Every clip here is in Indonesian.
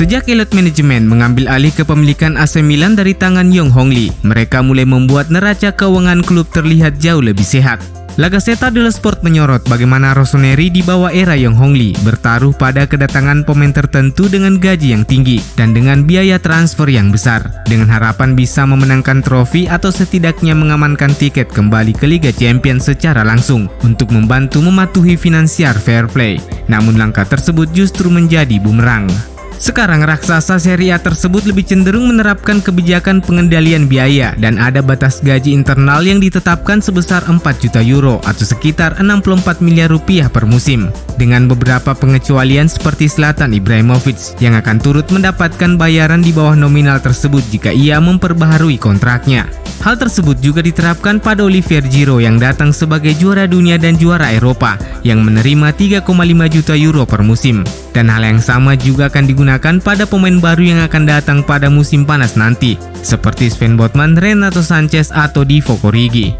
Sejak Elliott Management mengambil alih kepemilikan AC Milan dari tangan Yong Hong Lee, mereka mulai membuat neraca keuangan klub terlihat jauh lebih sehat. La Gazzetta dello Sport menyorot bagaimana Rossoneri di bawah era Yong Hong Lee bertaruh pada kedatangan pemain tertentu dengan gaji yang tinggi dan dengan biaya transfer yang besar, dengan harapan bisa memenangkan trofi atau setidaknya mengamankan tiket kembali ke Liga Champions secara langsung untuk membantu mematuhi finansial fair play. Namun langkah tersebut justru menjadi bumerang. Sekarang raksasa Serie A tersebut lebih cenderung menerapkan kebijakan pengendalian biaya dan ada batas gaji internal yang ditetapkan sebesar 4 juta euro atau sekitar 64 miliar rupiah per musim, dengan beberapa pengecualian seperti Zlatan Ibrahimovic yang akan turut mendapatkan bayaran di bawah nominal tersebut jika ia memperbaharui kontraknya. Hal tersebut juga diterapkan pada Olivier Giroud yang datang sebagai juara dunia dan juara Eropa yang menerima 3,5 juta euro per musim. Dan hal yang sama juga akan digunakan pada pemain baru yang akan datang pada musim panas nanti, seperti Sven Botman, Renato Sanchez, atau Divock Origi.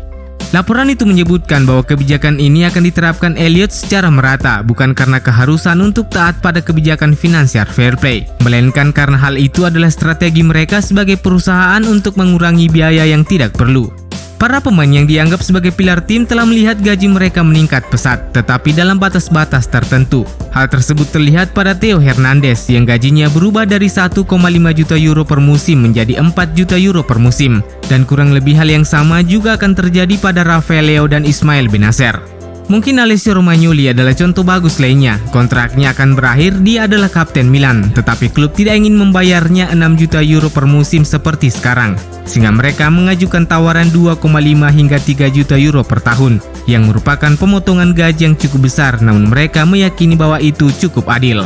Laporan itu menyebutkan bahwa kebijakan ini akan diterapkan Elliott secara merata, bukan karena keharusan untuk taat pada kebijakan finansial fair play, melainkan karena hal itu adalah strategi mereka sebagai perusahaan untuk mengurangi biaya yang tidak perlu. Para pemain yang dianggap sebagai pilar tim telah melihat gaji mereka meningkat pesat, tetapi dalam batas-batas tertentu. Hal tersebut terlihat pada Theo Hernandez yang gajinya berubah dari 1,5 juta euro per musim menjadi 4 juta euro per musim. Dan kurang lebih hal yang sama juga akan terjadi pada Rafael Leao dan Ismail Benacer. Mungkin Alessio Romagnoli adalah contoh bagus lainnya. Kontraknya akan berakhir, dia adalah kapten Milan, tetapi klub tidak ingin membayarnya 6 juta euro per musim seperti sekarang, sehingga mereka mengajukan tawaran 2,5 hingga 3 juta euro per tahun, yang merupakan pemotongan gaji yang cukup besar, namun mereka meyakini bahwa itu cukup adil.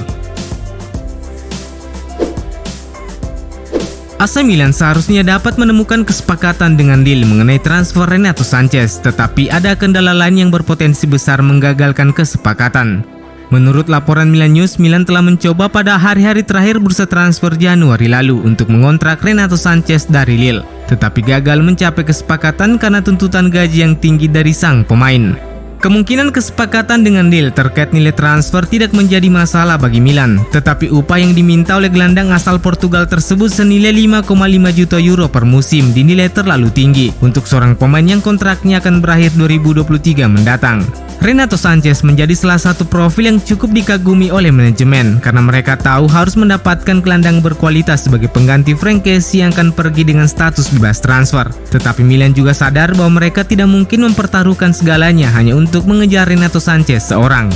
AC Milan seharusnya dapat menemukan kesepakatan dengan Lille mengenai transfer Renato Sanchez, tetapi ada kendala lain yang berpotensi besar menggagalkan kesepakatan. Menurut laporan Milan News, Milan telah mencoba pada hari-hari terakhir bursa transfer Januari lalu untuk mengontrak Renato Sanchez dari Lille, tetapi gagal mencapai kesepakatan karena tuntutan gaji yang tinggi dari sang pemain. Kemungkinan kesepakatan dengan Lille terkait nilai transfer tidak menjadi masalah bagi Milan, tetapi upah yang diminta oleh gelandang asal Portugal tersebut senilai 5,5 juta euro per musim dinilai terlalu tinggi untuk seorang pemain yang kontraknya akan berakhir 2023 mendatang. Renato Sanchez menjadi salah satu profil yang cukup dikagumi oleh manajemen karena mereka tahu harus mendapatkan gelandang berkualitas sebagai pengganti Franck Kessie yang akan pergi dengan status bebas transfer. Tetapi Milan juga sadar bahwa mereka tidak mungkin mempertaruhkan segalanya hanya untuk mengejar Renato Sanchez seorang.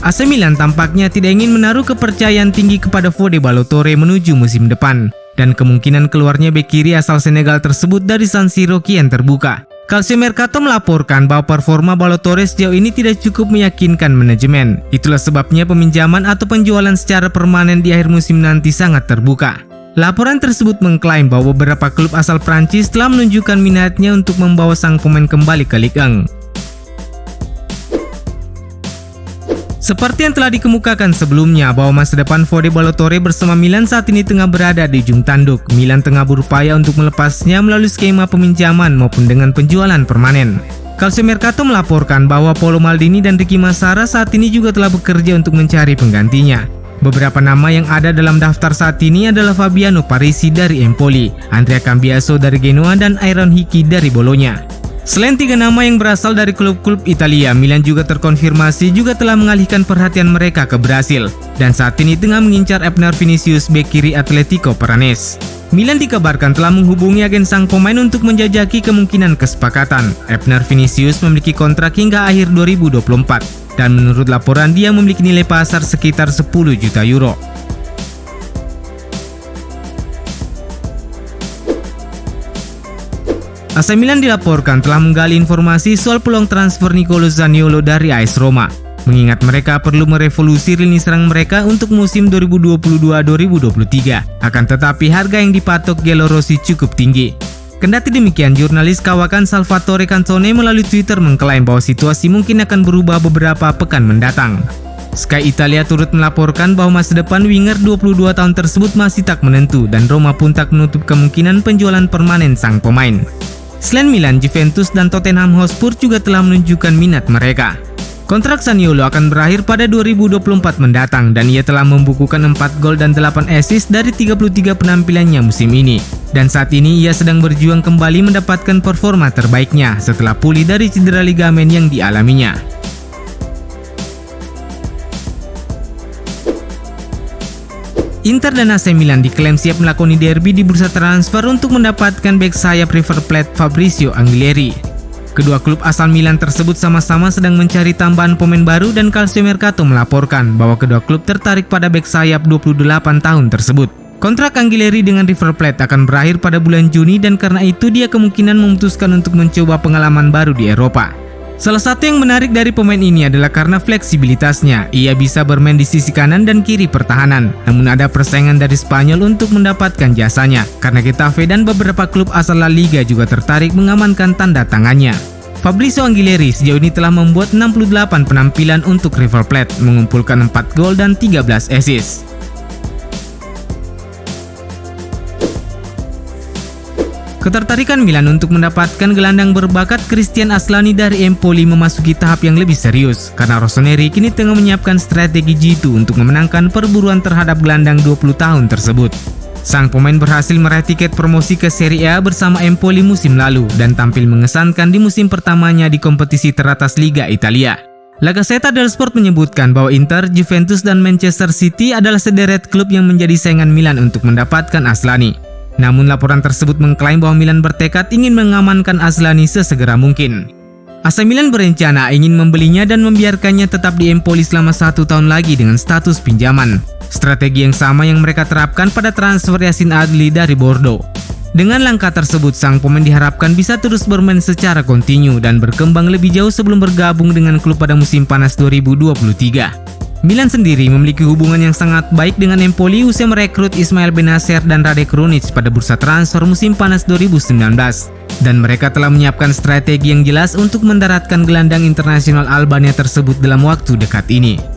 AC Milan tampaknya tidak ingin menaruh kepercayaan tinggi kepada Fode Ballo-Touré menuju musim depan, dan kemungkinan keluarnya bek kiri asal Senegal tersebut dari San Siro kian terbuka. Calcio Mercato melaporkan bahwa performa Ballo-Touré sejauh ini tidak cukup meyakinkan manajemen. Itulah sebabnya peminjaman atau penjualan secara permanen di akhir musim nanti sangat terbuka. Laporan tersebut mengklaim bahwa beberapa klub asal Prancis telah menunjukkan minatnya untuk membawa sang pemain kembali ke Ligue 1. Seperti yang telah dikemukakan sebelumnya bahwa masa depan Fode Ballo-Touré bersama Milan saat ini tengah berada di ujung tanduk. Milan tengah berupaya untuk melepasnya melalui skema peminjaman maupun dengan penjualan permanen. Calcio Mercato melaporkan bahwa Paolo Maldini dan Ricky Massara saat ini juga telah bekerja untuk mencari penggantinya. Beberapa nama yang ada dalam daftar saat ini adalah Fabiano Parisi dari Empoli, Andrea Cambiaso dari Genoa, dan Aaron Hickey dari Bologna. Selain 3 nama yang berasal dari klub-klub Italia, Milan juga terkonfirmasi juga telah mengalihkan perhatian mereka ke Brasil dan saat ini tengah mengincar Abner Vinicius bek kiri Atletico Paranes. Milan dikabarkan telah menghubungi agen sang pemain untuk menjajaki kemungkinan kesepakatan. Abner Vinicius memiliki kontrak hingga akhir 2024 dan menurut laporan dia memiliki nilai pasar sekitar 10 juta euro. AC Milan dilaporkan telah menggali informasi soal peluang transfer Nicolo Zaniolo dari AS Roma, mengingat mereka perlu merevolusi lini serang mereka untuk musim 2022-2023. Akan tetapi harga yang dipatok Gelo Rossi cukup tinggi. Kendati demikian, jurnalis kawakan Salvatore Cantone melalui Twitter mengklaim bahwa situasi mungkin akan berubah beberapa pekan mendatang. Sky Italia turut melaporkan bahwa masa depan winger 22 tahun tersebut masih tak menentu dan Roma pun tak menutup kemungkinan penjualan permanen sang pemain. Selain Milan, Juventus dan Tottenham Hotspur juga telah menunjukkan minat mereka. Kontrak Zaniolo akan berakhir pada 2024 mendatang dan ia telah membukukan 4 gol dan 8 assist dari 33 penampilannya musim ini. Dan saat ini ia sedang berjuang kembali mendapatkan performa terbaiknya setelah pulih dari cedera ligamen yang dialaminya. Inter dan AC Milan diklaim siap melakoni derby di bursa transfer untuk mendapatkan bek sayap River Plate Fabrizio Anguilleri. Kedua klub asal Milan tersebut sama-sama sedang mencari tambahan pemain baru dan Calcio Mercato melaporkan bahwa kedua klub tertarik pada bek sayap 28 tahun tersebut. Kontrak Anguilleri dengan River Plate akan berakhir pada bulan Juni dan karena itu dia kemungkinan memutuskan untuk mencoba pengalaman baru di Eropa. Salah satu yang menarik dari pemain ini adalah karena fleksibilitasnya. Ia bisa bermain di sisi kanan dan kiri pertahanan. Namun ada persaingan dari Spanyol untuk mendapatkan jasanya, karena Getafe dan beberapa klub asal La Liga juga tertarik mengamankan tanda tangannya. Fabrizio Anguilleri sejauh ini telah membuat 68 penampilan untuk River Plate, mengumpulkan 4 gol dan 13 assist. Ketertarikan Milan untuk mendapatkan gelandang berbakat Christian Aslani dari Empoli memasuki tahap yang lebih serius karena Rossoneri kini tengah menyiapkan strategi jitu untuk memenangkan perburuan terhadap gelandang 20 tahun tersebut. Sang pemain berhasil meraih tiket promosi ke Serie A bersama Empoli musim lalu dan tampil mengesankan di musim pertamanya di kompetisi teratas Liga Italia. La Gazzetta dello Sport menyebutkan bahwa Inter, Juventus, dan Manchester City adalah sederet klub yang menjadi saingan Milan untuk mendapatkan Aslani. Namun laporan tersebut mengklaim bahwa Milan bertekad ingin mengamankan Aslani sesegera mungkin. AC Milan berencana ingin membelinya dan membiarkannya tetap di Empoli selama 1 tahun lagi dengan status pinjaman. Strategi yang sama yang mereka terapkan pada transfer Yacine Adli dari Bordeaux. Dengan langkah tersebut, sang pemain diharapkan bisa terus bermain secara kontinu dan berkembang lebih jauh sebelum bergabung dengan klub pada musim panas 2023. Milan sendiri memiliki hubungan yang sangat baik dengan Empoli usai merekrut Ismail Benacer dan Rade Krunic pada bursa transfer musim panas 2019. Dan mereka telah menyiapkan strategi yang jelas untuk mendaratkan gelandang internasional Albania tersebut dalam waktu dekat ini.